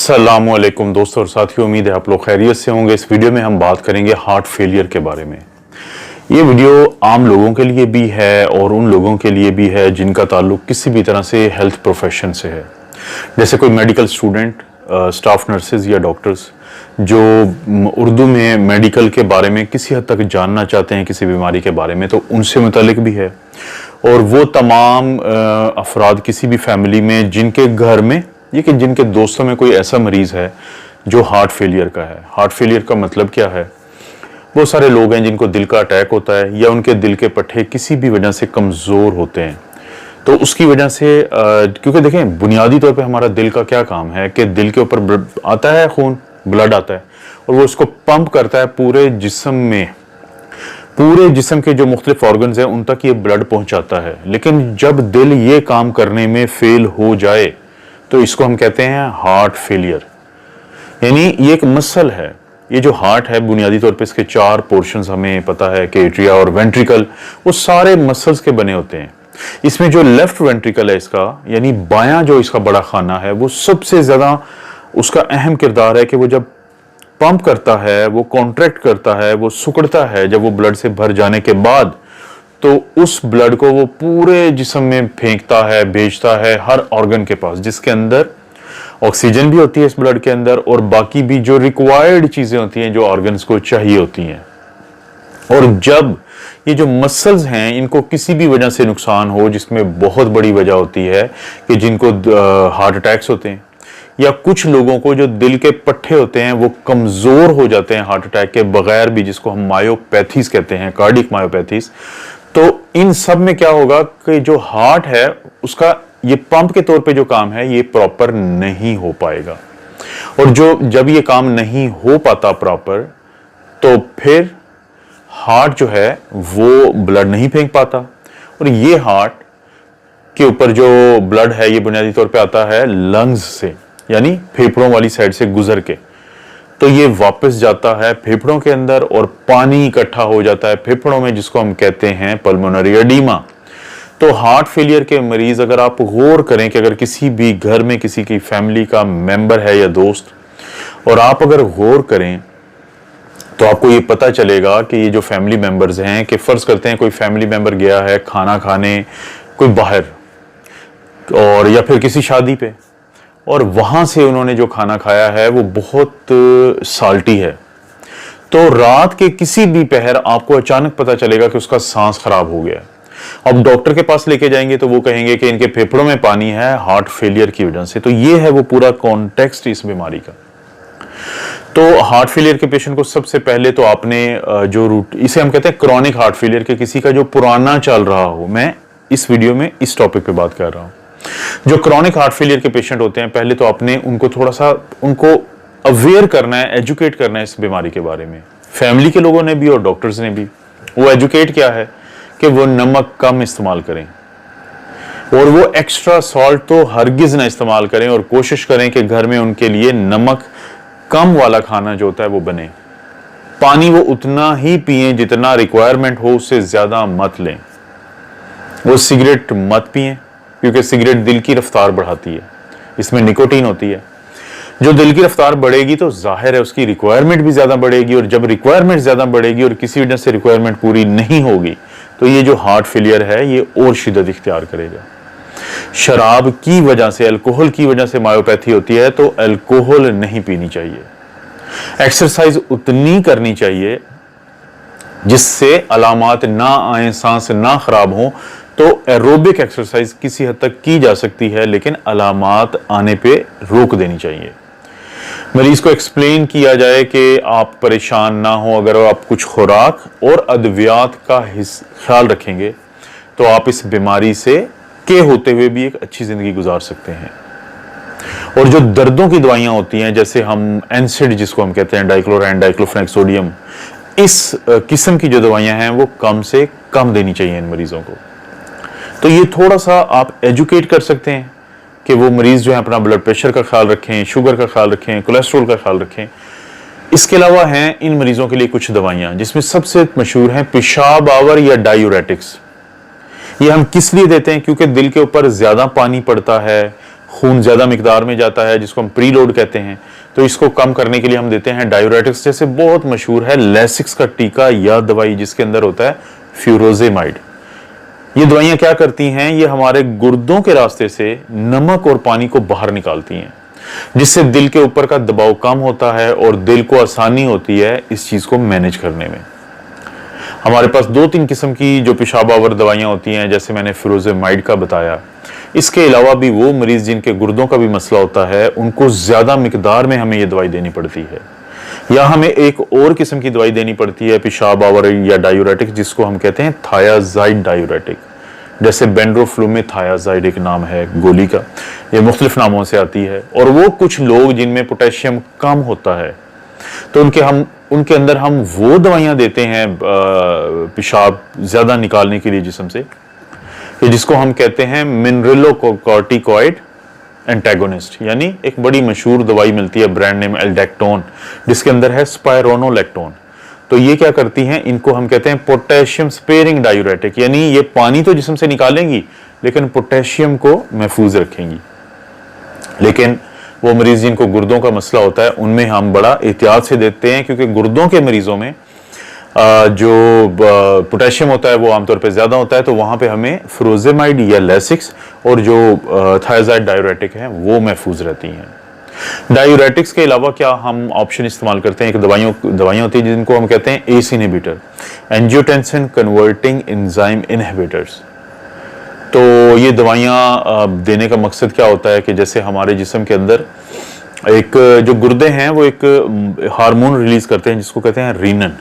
अस्सलामुअलैकुम दोस्तों और साथियों, उम्मीद है आप लोग खैरियत से होंगे। इस वीडियो में हम बात करेंगे हार्ट फेलियर के बारे में। ये वीडियो आम लोगों के लिए भी है और उन लोगों के लिए भी है जिनका ताल्लुक किसी भी तरह से हेल्थ प्रोफेशन से है, जैसे कोई मेडिकल स्टूडेंट, स्टाफ नर्सेज या डॉक्टर्स जो उर्दू में मेडिकल के बारे में किसी हद तक जानना चाहते हैं किसी बीमारी के बारे में, तो उनसे मुतालिक भी है। और वो तमाम अफराद किसी भी फैमिली में जिनके घर में ये कि जिनके दोस्तों में कोई ऐसा मरीज़ है जो हार्ट फेलियर का है। हार्ट फेलियर का मतलब क्या है? बहुत सारे लोग हैं जिनको दिल का अटैक होता है या उनके दिल के पट्टे किसी भी वजह से कमज़ोर होते हैं, तो उसकी वजह से क्योंकि देखें, बुनियादी तौर पे हमारा दिल का क्या काम है कि दिल के ऊपर आता है खून, ब्लड आता है और वो उसको पंप करता है पूरे जिस्म में, पूरे जिस्म के जो मुख्तलिफ ऑर्गन्स हैं उन तक ये ब्लड पहुंचाता है। लेकिन जब दिल ये काम करने में फेल हो जाए तो इसको हम कहते हैं हार्ट फेलियर। यानी ये एक मसल है। ये जो हार्ट है बुनियादी तौर पे इसके 4 पोर्शंस हमें पता है कि एट्रिया और वेंट्रिकल, वो सारे मसल्स के बने होते हैं। इसमें जो लेफ्ट वेंट्रिकल है इसका, यानी बायां जो इसका बड़ा खाना है, वो सबसे ज्यादा उसका अहम किरदार है कि वो जब पंप करता है, वो कॉन्ट्रैक्ट करता है, वो सिकुड़ता है जब वो ब्लड से भर जाने के बाद, तो उस ब्लड को वो पूरे जिस्म में फेंकता है, भेजता है हर ऑर्गन के पास, जिसके अंदर ऑक्सीजन भी होती है इस ब्लड के अंदर और बाकी भी जो रिक्वायर्ड चीजें होती हैं जो ऑर्गन्स को चाहिए होती हैं। और जब ये जो मसल्स हैं इनको किसी भी वजह से नुकसान हो, जिसमें बहुत बड़ी वजह होती है कि जिनको हार्ट अटैक्स होते हैं या कुछ लोगों को जो दिल के पट्टे होते हैं वो कमजोर हो जाते हैं हार्ट अटैक के बगैर भी, जिसको हम मायोपैथीज कहते हैं, कार्डिक मायोपैथीज, तो इन सब में क्या होगा कि जो हार्ट है उसका ये पंप के तौर पे जो काम है ये प्रॉपर नहीं हो पाएगा। और जब ये काम नहीं हो पाता प्रॉपर, तो फिर हार्ट जो है वो ब्लड नहीं फेंक पाता और ये हार्ट के ऊपर जो ब्लड है ये बुनियादी तौर पे आता है लंग्स से, यानी फेफड़ों वाली साइड से गुजर के, तो ये वापस जाता है फेफड़ों के अंदर और पानी इकट्ठा हो जाता है फेफड़ों में, जिसको हम कहते हैं पल्मोनरी एडीमा। तो हार्ट फेलियर के मरीज, अगर आप गौर करें कि अगर किसी भी घर में किसी की फैमिली का मेंबर है या दोस्त, और आप अगर गौर करें तो आपको ये पता चलेगा कि ये जो फैमिली मेंबर्स हैं, कि फर्ज करते हैं कोई फैमिली मेंबर गया है खाना खाने कोई बाहर और या फिर किसी शादी पे, और वहां से उन्होंने जो खाना खाया है वो बहुत साल्टी है, तो रात के किसी भी पहर आपको अचानक पता चलेगा कि उसका सांस खराब हो गया। अब डॉक्टर के पास लेके जाएंगे तो वो कहेंगे कि इनके फेफड़ों में पानी है हार्ट फेलियर की वजह से। तो ये है वो पूरा कॉन्टेक्स्ट इस बीमारी का। तो हार्ट फेलियर के पेशेंट को सबसे पहले तो आपने जो रूट, इसे हम कहते हैं क्रॉनिक हार्ट फेलियर, के किसी का जो पुराना चल रहा हो, मैं इस वीडियो में इस टॉपिक पे बात कर रहा हूं। जो क्रॉनिक हार्ट फेलियर के पेशेंट होते हैं, पहले तो आपने उनको थोड़ा सा उनको अवेयर करना है, एजुकेट करना है इस बीमारी के बारे में। फैमिली के लोगों ने भी और डॉक्टर्स ने भी। वो एजुकेट क्या है कि वो नमक कम इस्तेमाल करें और वो एक्स्ट्रा सॉल्ट तो हरगिज ना इस्तेमाल करें, और कोशिश करें कि घर में उनके लिए नमक कम वाला खाना जो होता है वो बने। पानी वो उतना ही पिएं जितना रिक्वायरमेंट हो, उससे ज्यादा मत लें। वो सिगरेट मत पिएं क्योंकि सिगरेट दिल की रफ्तार बढ़ाती है, इसमें निकोटीन होती है। जो दिल की रफ्तार बढ़ेगी तो जाहिर है उसकी रिक्वायरमेंट भी ज्यादा बढ़ेगी, और जब रिक्वायरमेंट ज्यादा बढ़ेगी और किसी वजह से रिक्वायरमेंट पूरी नहीं होगी तो ये जो हार्ट फेलियर है ये और शिद्दत इख्तियार करेगा। शराब की वजह से, अल्कोहल की वजह से मायोपैथी होती है तो अल्कोहल नहीं पीनी चाहिए। एक्सरसाइज उतनी करनी चाहिए जिससे अलामात ना आए, सांस ना खराब हो, तो एरोबिक एक्सरसाइज किसी हद तक की जा सकती है, लेकिन अलामात आने पे रोक देनी चाहिए। मरीज को एक्सप्लेन किया जाए कि आप परेशान ना हो, अगर आप कुछ खुराक और अद्वियात का ख्याल रखेंगे तो आप इस बीमारी से के होते हुए भी एक अच्छी जिंदगी गुजार सकते हैं। और जो दर्दों की दवाइयां होती हैं, जैसे हम एनसिड जिसको हम कहते हैं, डाइक्लोराइन डाइक्लोफेनेक सोडियम, इस किस्म की जो दवाइयां हैं वो कम से कम देनी चाहिए इन मरीजों को। तो ये थोड़ा सा आप एजुकेट कर सकते हैं कि वो मरीज जो है अपना ब्लड प्रेशर का ख्याल रखें, शुगर का ख्याल रखें, कोलेस्ट्रॉल का ख्याल रखें। इसके अलावा हैं इन मरीजों के लिए कुछ दवाइयां, जिसमें सबसे मशहूर हैं पेशाब आवर या डायूरेटिक्स। ये हम किस लिए देते हैं? क्योंकि दिल के ऊपर ज्यादा पानी पड़ता है, खून ज़्यादा मिकदार में जाता है, जिसको हम प्रीलोड कहते हैं, तो इसको कम करने के लिए हम देते हैं डायूरेटिक्स। जैसे बहुत मशहूर है लेसिक्स का टीका या दवाई, जिसके अंदर होता है फ्यूरोजेमाइड। ये दवाइयाँ क्या करती हैं, ये हमारे गुर्दों के रास्ते से नमक और पानी को बाहर निकालती हैं, जिससे दिल के ऊपर का दबाव कम होता है और दिल को आसानी होती है इस चीज़ को मैनेज करने में। हमारे पास 2-3 किस्म की जो पेशाब आवर दवाइयाँ होती हैं, जैसे मैंने फ्यूरोजेमाइड का बताया। इसके अलावा भी वो मरीज जिनके गुर्दों का भी मसला होता है, उनको ज़्यादा मिकदार में हमें ये दवाई देनी पड़ती है, या हमें एक और किस्म की दवाई देनी पड़ती है पेशाब आवर या डायूरेटिक, जिसको हम कहते हैं थायाजाइड डायूरेटिक। जैसे बेंड्रोफ्लूमेथायाजाइड एक नाम है गोली का, ये मुख्तलिफ नामों से आती है। और वो कुछ लोग जिनमें पोटेशियम कम होता है, तो उनके अंदर हम वो दवाइयाँ देते हैं पेशाब ज़्यादा निकालने के लिए जिस्म से, जिसको हम कहते हैं मिनरलोकॉर्टिकॉइड एंटागोनिस्ट। यानी एक बड़ी मशहूर दवाई मिलती है ब्रांड नेम एल्डेक्टोन, जिसके अंदर है स्पायरोनोलेक्टोन। तो ये क्या करती हैं, इनको हम कहते हैं पोटेशियम स्पेयरिंग डायूरेटिक, यानी ये पानी तो जिस्म से निकालेंगी लेकिन पोटेशियम को महफूज रखेंगी। लेकिन वो मरीज जिनको गुर्दों का मसला होता है, उनमें हम बड़ा एहतियात से देते हैं, क्योंकि गुर्दों के मरीजों में जो पोटेशियम होता है वो आमतौर पे ज़्यादा होता है, तो वहाँ पे हमें फ्यूरोजेमाइड या लेसिक्स और जो थायाजाइड डायूरेटिक हैं वो महफूज रहती हैं। डायूरेटिक्स के अलावा क्या हम ऑप्शन इस्तेमाल करते हैं, एक दवाइयाँ होती हैं जिनको हम कहते हैं ACE inhibitor, angiotensin converting enzyme inhibitors. तो ये दवाइयाँ देने का मकसद क्या होता है कि जैसे हमारे जिस्म के अंदर एक जो गुर्दे हैं वो एक हार्मोन रिलीज करते हैं जिसको कहते हैं रीनन।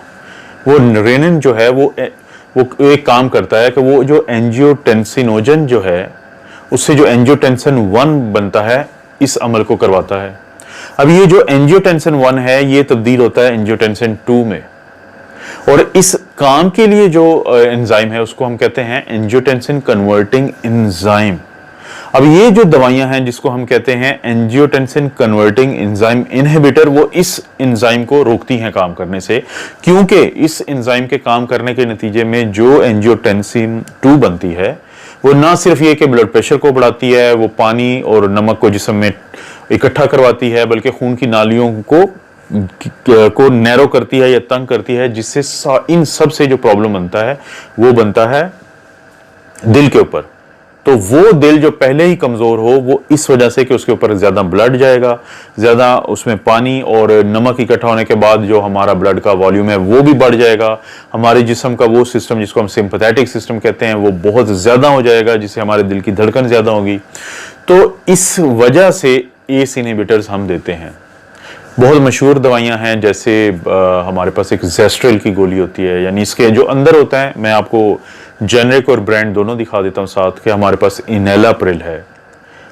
वो रेनिन जो है वो एक काम करता है कि वो जो एंजियोटेंसिनोजन जो है, उससे जो एंजियोटेंसिन 1 बनता है, इस अमल को करवाता है। अब ये जो एंजियोटेंसिन 1 है ये तब्दील होता है एंजियोटेंसिन 2 में, और इस काम के लिए जो एंजाइम है उसको हम कहते हैं एंजियोटेंसिन कन्वर्टिंग एंजाइम। अब ये जो दवाइयां हैं जिसको हम कहते हैं एंजियोटेंसिन कन्वर्टिंग एंजाइम इनहिबिटर, वो इस एंजाइम को रोकती हैं काम करने से, क्योंकि इस एंजाइम के काम करने के नतीजे में जो एंजियोटेंसिन 2 बनती है वो ना सिर्फ ये कि ब्लड प्रेशर को बढ़ाती है, वो पानी और नमक को जिस्म में इकट्ठा करवाती है, बल्कि खून की नालियों को नैरो करती है या तंग करती है, जिससे इन सब से जो प्रॉब्लम बनता है वो बनता है दिल के ऊपर। तो वो दिल जो पहले ही कमजोर हो, वो इस वजह से कि उसके ऊपर ज्यादा ब्लड जाएगा, ज्यादा उसमें पानी और नमक इकट्ठा होने के बाद जो हमारा ब्लड का वॉल्यूम है वो भी बढ़ जाएगा। हमारे जिस्म का वो सिस्टम जिसको हम सिंपैथेटिक सिस्टम कहते हैं वो बहुत ज्यादा हो जाएगा, जिससे हमारे दिल की धड़कन ज्यादा होगी। तो इस वजह से एस इनहिबिटर्स हम देते हैं। बहुत मशहूर दवाइयां हैं, जैसे हमारे पास एक जेस्ट्रेल की गोली होती है, यानी इसके जो अंदर होता है, मैं आपको जेनरिक और ब्रांड दोनों दिखा देता हूं साथ के। हमारे पास इनेलाप्रिल है,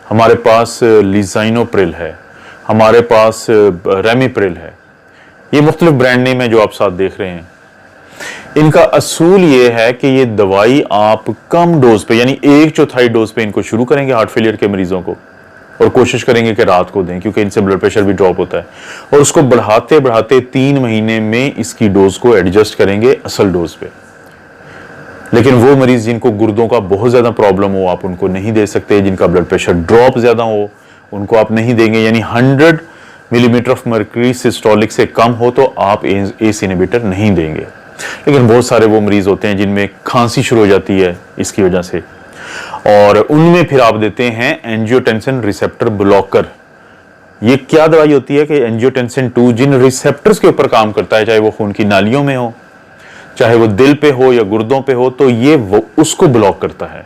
हमारे पास लिजाइनोप्रिल है, हमारे पास रेमिप्रिल है। ये मुख्तलिफ ब्रांड नेम है जो आप साथ देख रहे हैं। इनका असूल ये है कि ये दवाई आप कम डोज पे, यानी 1/4 डोज पे इनको शुरू करेंगे हार्ट फेलियर के मरीजों को, और कोशिश करेंगे कि रात को दें, क्योंकि इनसे ब्लड प्रेशर भी ड्रॉप होता है, और उसको बढ़ाते बढ़ाते 3 महीने में इसकी डोज को एडजस्ट करेंगे असल डोज पे। लेकिन वो मरीज जिनको गुर्दों का बहुत ज्यादा प्रॉब्लम हो, आप उनको नहीं दे सकते। जिनका ब्लड प्रेशर ड्रॉप ज्यादा हो, उनको आप नहीं देंगे, यानी 100 मिलीमीटर ऑफ मर्क्यूरी सिस्टोलिक से कम हो तो आप एस इनहिबिटर नहीं देंगे। लेकिन बहुत सारे वो मरीज होते हैं जिनमें खांसी शुरू हो जाती है इसकी वजह से, और उनमें फिर आप देते हैं एंजियोटेंसिन रिसेप्टर ब्लॉकर। ये क्या दवाई होती है कि एंजियोटेंसिन 2 जिन रिसेप्टर्स के ऊपर काम करता है, चाहे वो खून की नालियों में हो, चाहे वो दिल पे हो या गुर्दों पे हो, तो ये वो उसको ब्लॉक करता है।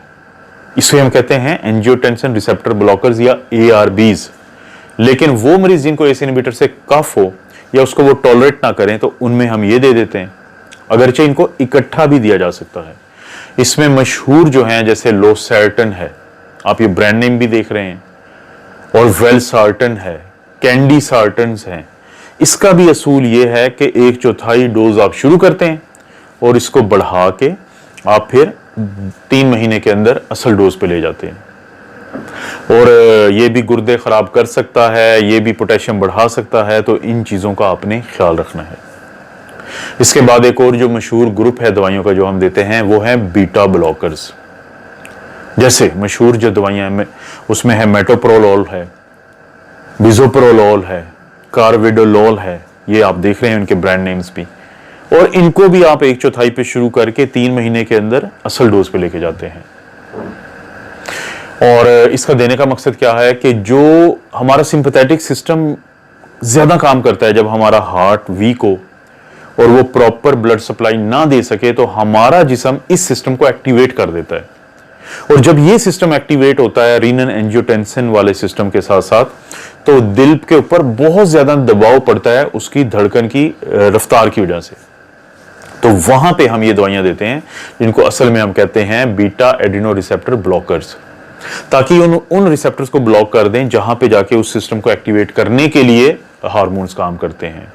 इसे हम कहते हैं एंजियोटेंसिन रिसेप्टर ब्लॉकर्स या ARBs। लेकिन वो मरीज जिनको एस इनहिबिटर से कफ हो या उसको वो टॉलरेट ना करें, तो उनमें हम ये दे देते हैं, अगरचे इनको इकट्ठा भी दिया जा सकता है। इसमें मशहूर जो हैं जैसे लोसर्टन है, आप ये ब्रांड नेम भी देख रहे हैं, और वेलसार्टन है, कैंडी सार्टन्स हैं। इसका भी असूल ये है कि 1/4 डोज आप शुरू करते हैं और इसको बढ़ा के आप फिर 3 महीने के अंदर असल डोज पे ले जाते हैं। और ये भी गुर्दे खराब कर सकता है, ये भी पोटेशियम बढ़ा सकता है, तो इन चीज़ों का आपने ख्याल रखना है। इसके बाद एक और जो मशहूर ग्रुप है दवाइयों का जो हम देते हैं वो है बीटा ब्लॉकर्स। जैसे मशहूर जो दवाइयां हैं उसमें है मेटोप्रोलोल है, बिजोप्रोलोल है, कार्वेडोलोल है, ये आप देख रहे हैं उनके ब्रांड नेम्स भी। और इनको भी आप 1/4 पे शुरू करके 3 महीने के अंदर असल डोज पे लेके जाते हैं। और इसका देने का मकसद क्या है कि जो हमारा सिंपैथेटिक सिस्टम ज्यादा काम करता है, जब हमारा हार्ट वीक हो और वो प्रॉपर ब्लड सप्लाई ना दे सके तो हमारा जिस्म इस सिस्टम को एक्टिवेट कर देता है। और जब ये सिस्टम एक्टिवेट होता है रीनल एंजियोटेंसिन वाले सिस्टम के साथ साथ, तो दिल के ऊपर बहुत ज्यादा दबाव पड़ता है उसकी धड़कन की रफ्तार की वजह से। तो वहां पे हम ये दवाइयां देते हैं जिनको असल में हम कहते हैं बीटा एड्रिनो रिसेप्टर ब्लॉकर्स, ताकि उन रिसेप्टर्स को ब्लॉक कर दें जहां पे जाके उस सिस्टम को एक्टिवेट करने के लिए हार्मोन्स काम करते हैं।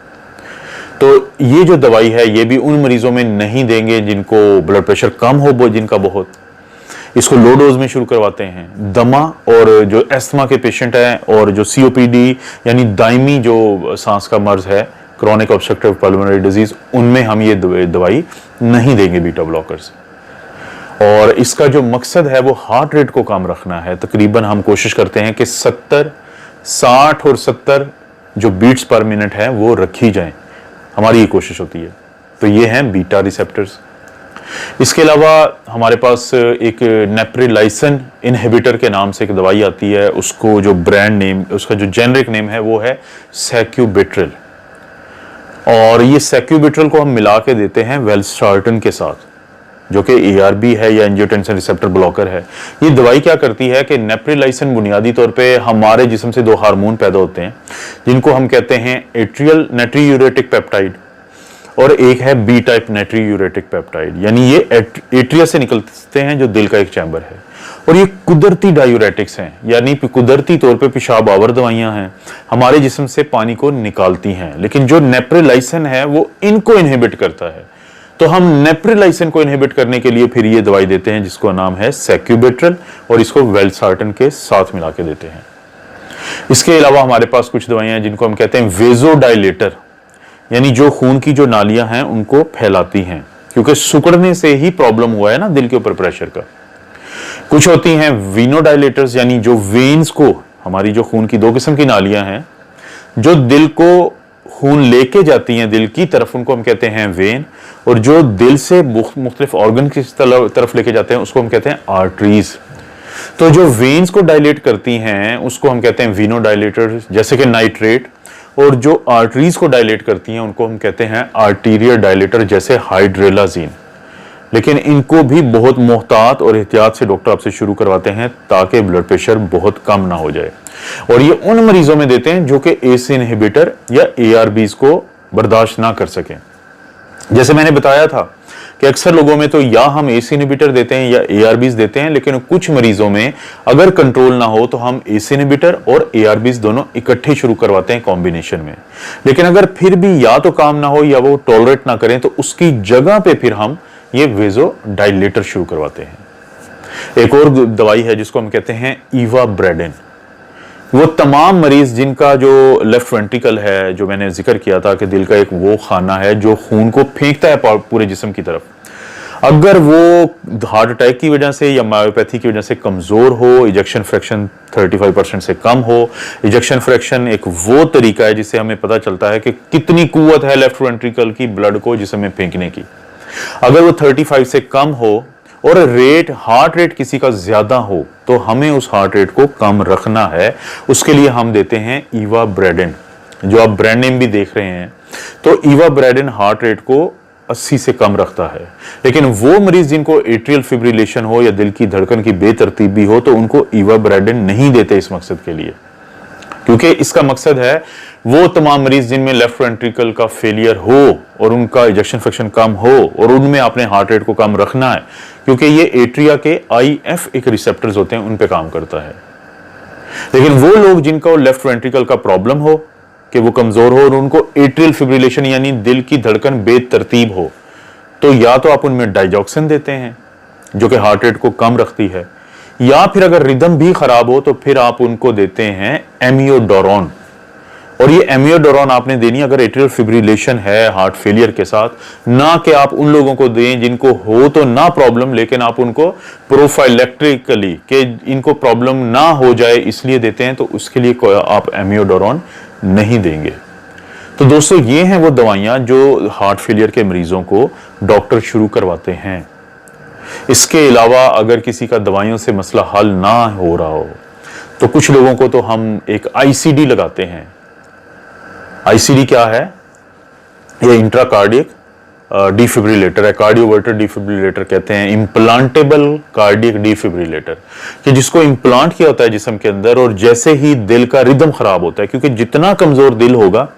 तो ये जो दवाई है ये भी उन मरीजों में नहीं देंगे जिनको ब्लड प्रेशर कम हो, जिनका बहुत, इसको लो डोज में शुरू करवाते हैं। दमा और जो एस्थमा के पेशेंट हैं और जो सीओपीडी यानी दायमी जो सांस का मर्ज है, क्रोनिक ऑब्स्ट्रक्टिव पल्मोनरी डिजीज, उनमें हम ये दवाई नहीं देंगे बीटा ब्लॉकर्स। और इसका जो मकसद है वो हार्ट रेट को कम रखना है। तकरीबन हम कोशिश करते हैं कि 70, 60 और 70 जो बीट्स पर मिनट है वो रखी जाएं, हमारी ये कोशिश होती है। तो ये हैं बीटा रिसेप्टर्स। इसके अलावा हमारे पास एक नेप्रिलाइसन इनहिबिटर के नाम से एक दवाई आती है, उसको जो ब्रांड नेम, उसका जो जेनरिक नेम है वो है सैक्यूबिट्रिल। और ये सैक्यूबिट्रिल को हम मिला के देते हैं वेल्सटार्टन के साथ, जो कि एआरबी है या एंजियोटेंसिन रिसेप्टर ब्लॉकर है। ये दवाई क्या करती है कि नेप्रिलाइसन बुनियादी तौर पे हमारे जिस्म से 2 हार्मोन पैदा होते हैं जिनको हम कहते हैं एट्रियल नाइट्रियूरेटिक पेप्टाइड और एक है बी टाइप नाइट्रियूरेटिक पेप्टाइड, यानी ये एट्रिया से निकलते हैं जो दिल का एक चैम्बर है। और ये कुदरती डायूरेटिक्स हैं, यानी कुदरती तौर पे पेशाब आवर दवाइयां हैं, हमारे जिस्म से पानी को निकालती हैं। लेकिन जो नेप्रिलाइसन है वो इनको इनहिबिट करता है। तो हम नेप्रिलाइसन को इनहिबिट करने के लिए फिर ये दवाई देते हैं जिसको नाम है सैक्यूबिट्रिल, और इसको वेल्सटार्टन के साथ मिला के देते हैं। इसके अलावा हमारे पास कुछ दवाइयां हैं जिनको हम कहते हैं वेजोडाइलेटर, यानी जो खून की जो नालियां हैं उनको फैलाती हैं, क्योंकि सिकुड़ने से ही प्रॉब्लम हुआ है ना दिल के ऊपर प्रेशर का। कुछ होती हैं वीनोडाइलेटर्स, यानी जो वेन्स को, हमारी जो खून की 2 किस्म की नालियां हैं जो दिल को खून लेके जाती हैं दिल की तरफ, उनको हम कहते हैं वेन। और जो दिल से मुख्तलिफ ऑर्गन की तरफ लेके जाते हैं उसको हम कहते हैं आर्टरीज। तो जो वेन्स को डायलेट करती हैं उसको हम कहते हैं वीनोडाइलेटर्स, जैसे कि नाइट्रेट। और जो आर्टरीज को डायलेट करती हैं उनको हम कहते हैं आर्टीरियल डायलेटर, जैसे हाइड्रेलाजीन। लेकिन इनको भी बहुत मोहतात और एहतियात से डॉक्टर आपसे शुरू करवाते हैं ताकि ब्लड प्रेशर बहुत कम ना हो जाए। और ये उन मरीजों में देते हैं जो कि एसी इनहिबिटर या एआरबीज को बर्दाश्त ना कर सकें। जैसे मैंने बताया था कि अक्सर लोगों में तो या हम एसी इनहिबिटर देते हैं या एआरबीज देते हैं, लेकिन कुछ मरीजों में अगर कंट्रोल ना हो तो हम एसी इनहिबिटर और एआरबीज दोनों इकट्ठे शुरू करवाते हैं कॉम्बिनेशन में। लेकिन अगर फिर भी या तो काम ना हो या वो टॉलरेट ना करें तो उसकी जगह पे फिर हम ये वेजोडाइलेटर शुरू करवाते हैं। एक और दवाई है जिसको हम कहते हैं इवाब्रेडिन। वो तमाम मरीज जिनका जो लेफ्ट वेंट्रिकल है, जो मैंने जिक्र किया था कि दिल का एक वो खाना है जो खून को फेंकता है पूरे जिस्म की तरफ, अगर वो हार्ट अटैक की वजह से या मायोपैथी की वजह से कमजोर हो, इजेक्शन फ्रैक्शन 35% से कम हो। इजेक्शन फ्रैक्शन एक वो तरीका है जिससे हमें पता चलता है कि कितनी कुव्वत है लेफ्ट वेंट्रिकल की ब्लड को जिस्म में फेंकने की। अगर वो 35 से कम हो और हार्ट रेट किसी का ज्यादा हो तो हमें उस हार्ट रेट को कम रखना है। उसके लिए हम देते हैं इवाब्रेडिन, जो आप ब्रांड नेम भी देख रहे हैं। तो इवाब्रेडिन हार्ट रेट को 80 से कम रखता है। लेकिन वो मरीज जिनको एट्रियल फिब्रिलेशन हो या दिल की धड़कन की बेतरतीबी हो तो उनको इवाब्रेडिन नहीं देते इस मकसद के लिए, क्योंकि इसका मकसद है वो तमाम मरीज जिनमें लेफ्ट वेंट्रिकल का फेलियर हो और उनका इजेक्शन फ्रैक्शन कम हो और उनमें अपने हार्ट रेट को कम रखना है, क्योंकि ये एट्रिया के IF एक रिसेप्टर्स होते हैं, उन पे काम करता है। लेकिन वो लोग जिनको लेफ्ट वेंट्रिकल का प्रॉब्लम हो कि वो कमजोर हो और उनको एट्रियल फिब्रिलेशन यानी दिल की धड़कन बेतरतीब हो, तो या तो आप उनमें डाइजॉक्सिन देते हैं जो कि हार्ट रेट को कम रखती है, या फिर अगर रिदम भी खराब हो तो फिर आप उनको देते हैं एमियोडोरॉन, और ये एमियोडोरॉन आपने देनी अगर एट्रियल फिब्रिलेशन है हार्ट फेलियर के साथ, ना कि आप उन लोगों को दें जिनको हो तो ना प्रॉब्लम, लेकिन आप उनको प्रोफाइलेक्ट्रिकली कि इनको प्रॉब्लम ना हो जाए इसलिए देते हैं, तो उसके लिए आप एमियोडोरॉन नहीं देंगे। तो दोस्तों ये हैं वो दवाइयां जो हार्ट फेलियर के मरीजों को डॉक्टर शुरू करवाते हैं। इसके अलावा अगर किसी का दवाइयों से मसला हल ना हो रहा हो तो कुछ लोगों को तो हम एक आईसीडी लगाते हैं। आईसीडी क्या है? ये इंट्राकार्डियक डिफिब्रिलेटर है, कार्डियोवर्टर डिफिब्रिलेटर कहते हैं, इम्प्लांटेबल कार्डियक डिफिब्रिलेटर, कि जिसको इम्प्लांट किया होता है जिस्म के अंदर, और जैसे ही दिल का रिदम खराब होता है, क्योंकि जितना कमजोर दिल होगा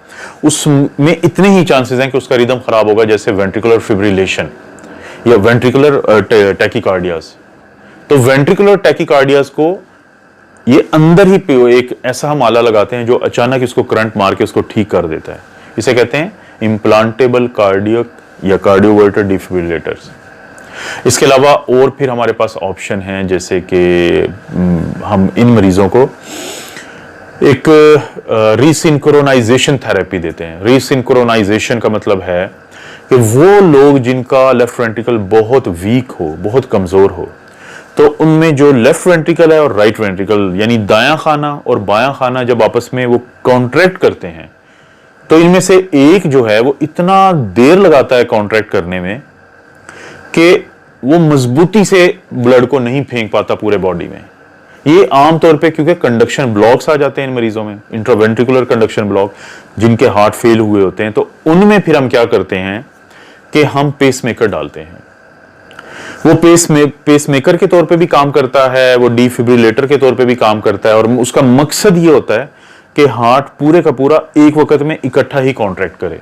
उसमें इतने ही चांसेस हैं कि उसका रिदम खराब होगा, जैसे वेंट्रिकुलर फिब्रिलेशन या वेंट्रिकुलर टैकीकार्डियास। तो वेंट्रिकुलर टैकीकार्डियास को ये अंदर ही एक ऐसा हम आला लगाते हैं जो अचानक इसको करंट मार के उसको ठीक कर देता है। इसे कहते हैं इम्प्लांटेबल कार्डियक या कार्डियोवर्टर डिफिब्रिलेटर्स। इसके अलावा और फिर हमारे पास ऑप्शन हैं, जैसे कि हम इन मरीजों को एक रीसिंक्रोनाइजेशन थेरेपी देते हैं। रीसिंक्रोनाइजेशन का मतलब है कि वो लोग जिनका लेफ्ट वेंट्रिकल बहुत वीक हो, बहुत कमजोर हो, तो उनमें जो लेफ्ट वेंट्रिकल है और राइट वेंट्रिकल यानी दायां खाना और बायां खाना जब आपस में वो कॉन्ट्रैक्ट करते हैं, तो इनमें से एक जो है वो इतना देर लगाता है कॉन्ट्रैक्ट करने में कि वो मजबूती से ब्लड को नहीं फेंक पाता पूरे बॉडी में। ये आमतौर पे क्योंकि कंडक्शन ब्लॉक्स आ जाते हैं इन मरीजों में, इंट्रावेंट्रिकुलर कंडक्शन ब्लॉक, जिनके हार्ट फेल हुए होते हैं, तो उनमें फिर हम क्या करते हैं कि हम पेसमेकर डालते हैं। वो पेसमेकर के तौर पे भी काम करता है, वो डिफिब्रिलेटर के तौर पे भी काम करता है, और उसका मकसद ये होता है कि हार्ट पूरे का पूरा एक वक्त में इकट्ठा ही कॉन्ट्रैक्ट करे।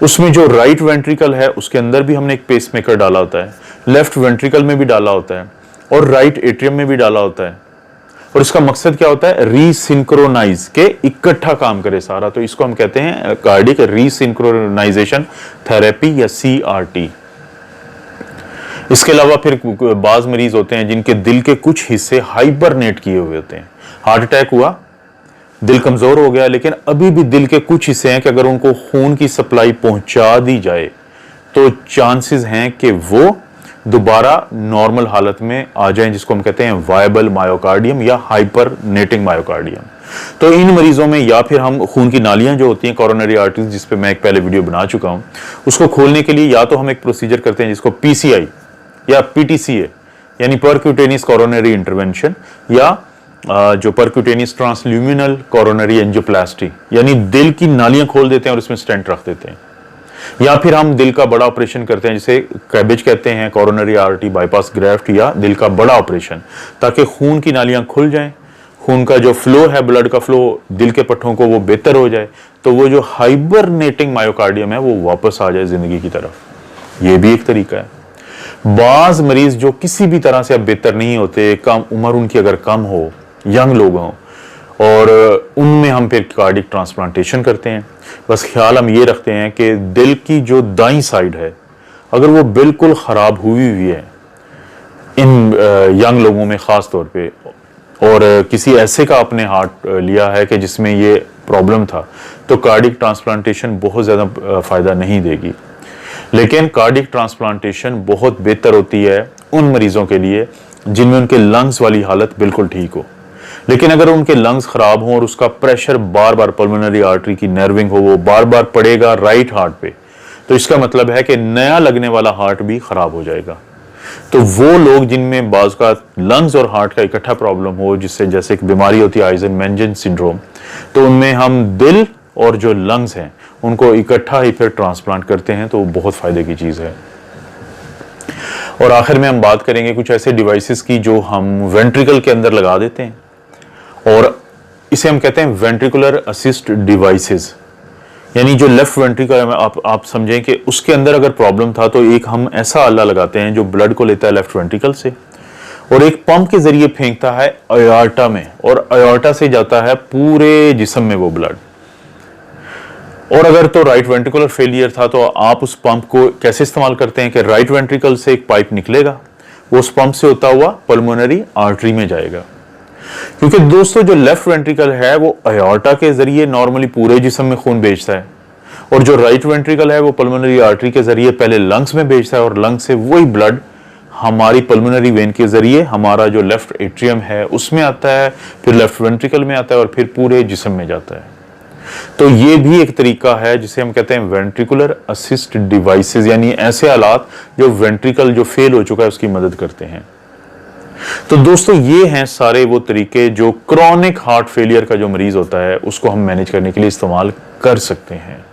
उसमें जो राइट वेंट्रिकल है उसके अंदर भी हमने एक पेसमेकर डाला होता है, लेफ्ट वेंट्रिकल में भी डाला होता है, और राइट एट्रियम में भी डाला होता है। और इसका मकसद क्या होता है? रीसिंक्रोनाइज के इकट्ठा काम करे सारा। तो इसको हम कहते हैं कार्डियक रीसिंक्रोनाइजेशन थेरेपी या CRT। इसके अलावा फिर बाज मरीज होते हैं जिनके दिल के कुछ हिस्से हाइबरनेट किए हुए होते हैं। हार्ट अटैक हुआ, दिल कमजोर हो गया, लेकिन अभी भी दिल के कुछ हिस्से हैं कि अगर उनको खून की सप्लाई पहुंचा दी जाए तो चांसेस हैं कि वो दोबारा नॉर्मल हालत में आ जाएं, जिसको हम कहते हैं वायबल मायोकार्डियम या हाइपरनेटिंग मायोकार्डियम। तो इन मरीजों में या फिर हम खून की नालियां जो होती हैं कोरोनरी आर्टरीज, जिस पे मैं एक पहले वीडियो बना चुका हूं, उसको खोलने के लिए या तो हम एक प्रोसीजर करते हैं जिसको PCI या PTCA यानी परक्यूटेनियस कोरोनरी इंटरवेंशन, या जो परक्यूटेनियस ट्रांसल्यूमिनल कोरोनरी एंजियोप्लास्टी यानी दिल की नालियां खोल देते हैं और उसमें स्टेंट रख देते हैं, या फिर हम दिल का बड़ा ऑपरेशन करते हैं जिसे कैबेज कहते हैं, कोरोनरी आर्टरी बाईपास ग्राफ्ट या दिल का बड़ा ऑपरेशन, ताकि खून की नालियां खुल जाएं, खून का जो फ्लो है, ब्लड का फ्लो दिल के पट्टों को वो बेहतर हो जाए, तो वो जो हाइबरनेटिंग मायोकार्डियम है वो वापस आ जाए जिंदगी की तरफ। ये भी एक तरीका है। बाज मरीज जो किसी भी तरह से अब बेहतर नहीं होते, कम उम्र उनकी अगर कम हो, यंग लोग हों, और उनमें हम फिर कार्डियक ट्रांसप्लांटेशन करते हैं। बस ख्याल हम ये रखते हैं कि दिल की जो दाईं साइड है अगर वो बिल्कुल ख़राब हुई हुई है इन यंग लोगों में ख़ास तौर पे, और किसी ऐसे का आपने हार्ट लिया है कि जिसमें ये प्रॉब्लम था, तो कार्डियक ट्रांसप्लांटेशन बहुत ज़्यादा फ़ायदा नहीं देगी। लेकिन कार्डियक ट्रांसप्लांटेशन बहुत बेहतर होती है उन मरीजों के लिए जिनमें उनके लंग्स वाली हालत बिल्कुल ठीक हो। लेकिन अगर उनके लंग्स खराब हों और उसका प्रेशर बार बार पल्मोनरी आर्टरी की नर्विंग हो, वो बार बार पड़ेगा राइट हार्ट पे, तो इसका मतलब है कि नया लगने वाला हार्ट भी खराब हो जाएगा। तो वो लोग जिनमें बाज का लंग्स और हार्ट का इकट्ठा प्रॉब्लम हो, जिससे जैसे एक बीमारी होती है आइजन-मेंजन सिंड्रोम, तो उनमें हम दिल और जो लंग्स हैं उनको इकट्ठा ही फिर ट्रांसप्लांट करते हैं, तो बहुत फायदे की चीज है। और आखिर में हम बात करेंगे कुछ ऐसे डिवाइसेस की जो हम वेंट्रिकल के अंदर लगा देते हैं, और इसे हम कहते हैं वेंट्रिकुलर असिस्ट डिवाइसेस। यानी जो लेफ्ट वेंट्रिकल आप समझें कि उसके अंदर अगर प्रॉब्लम था, तो एक हम ऐसा आला लगाते हैं जो ब्लड को लेता है लेफ्ट वेंट्रिकल से और एक पंप के जरिए फेंकता है अयोर्टा में, और अयोर्टा से जाता है पूरे जिस्म में वो ब्लड। और अगर तो राइट वेंट्रिकुलर फेलियर था, तो आप उस पंप को कैसे इस्तेमाल करते हैं कि राइट वेंट्रिकल से एक पाइप निकलेगा, वो उस पंप से होता हुआ पल्मोनरी आर्टरी में जाएगा। क्योंकि दोस्तों जो लेफ्ट वेंट्रिकल है वो अयोर्टा के जरिए नॉर्मली पूरे जिस्म में खून भेजता है, और जो राइट वेंट्रिकल है वो पल्मोनरी आर्टरी के जरिए पहले लंग्स में भेजता है, और लंग से वही ब्लड हमारी पल्मोनरी वेन के जरिए हमारा जो लेफ्ट एट्रियम है उसमें आता है, फिर लेफ्ट वेंट्रिकल में आता है और फिर पूरे जिस्म में जाता है। तो ये भी एक तरीका है जिसे हम कहते हैं वेंट्रिकुलर असिस्ट डिवाइसेस, यानी ऐसे आलात जो वेंट्रिकल जो फेल हो चुका है उसकी मदद करते हैं। तो दोस्तों ये हैं सारे वो तरीके जो क्रॉनिक हार्ट फेलियर का जो मरीज होता है उसको हम मैनेज करने के लिए इस्तेमाल कर सकते हैं।